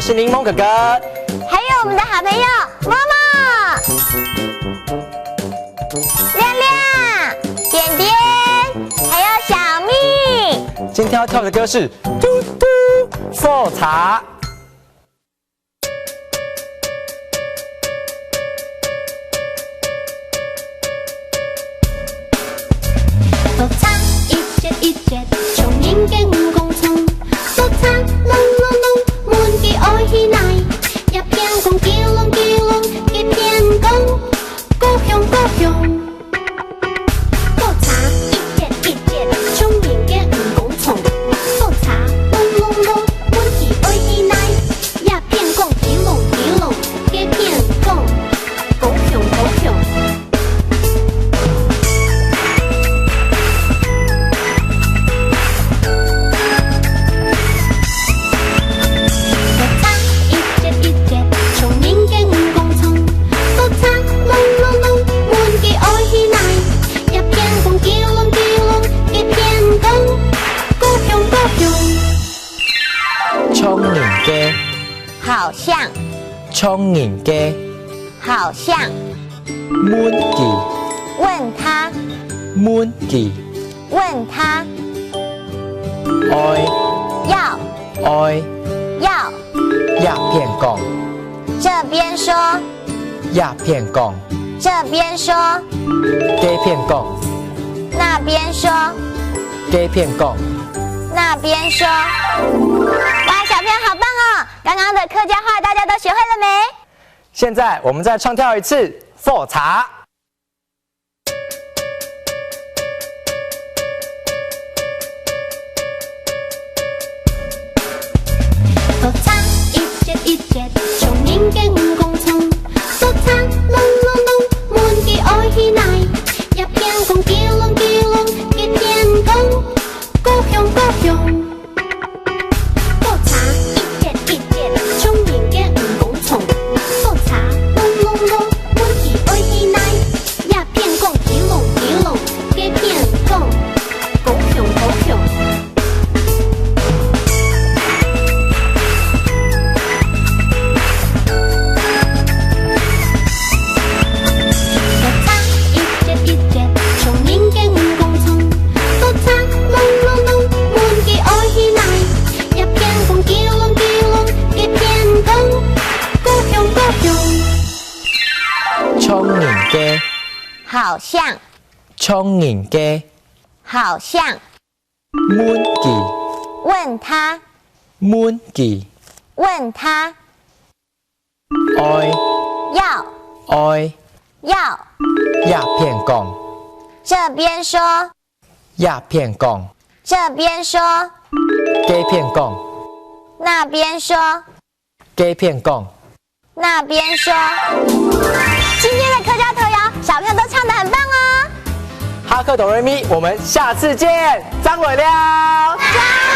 是柠檬哥哥，还有我们的好朋友默默、亮亮、点点，还有小蜜。今天要跳的歌是嘟嘟复茶。复茶一隻，從影嘅蜈蚣蟲。复茶隆隆隆，滿記愛起來，一片公基隆基隆，一片公，高響高響。复茶一隻，從影嘅蜈蚣蟲。复茶隆隆隆，滿記愛起來，一片公基隆基隆，一片公，高響高響。聰明嘅，好像，聰明嘅，好像。滿記，問他，滿記，問他。愛，要，愛，要。一片講，這邊說，一片講，這邊說。幾片講，那邊說，幾片講。那邊說。哇，小朋友好棒哦！剛剛的客家話大家都學會了沒？現在我們再唱跳一次復茶。复茶一隻，從影嘅蜈蚣蟲。复茶隆隆隆，滿記愛起來，一片公基隆基隆，一片公，高響高響。复茶一隻，從影嘅蜈蚣蟲。复茶隆隆隆，滿記愛起來，一片公基隆基隆，一片公，高響高響。聰明嘅，好像，聰明嘅，好像。滿記，問他，滿記，問他。愛，要，愛，要。一片講，這邊說，一片講，這邊說。幾片講，那邊說，幾片講。那邊說。今天的客家童謠，小朋友都唱得很棒哦！哈克哆瑞咪，我們下次見，張偉亮。加油！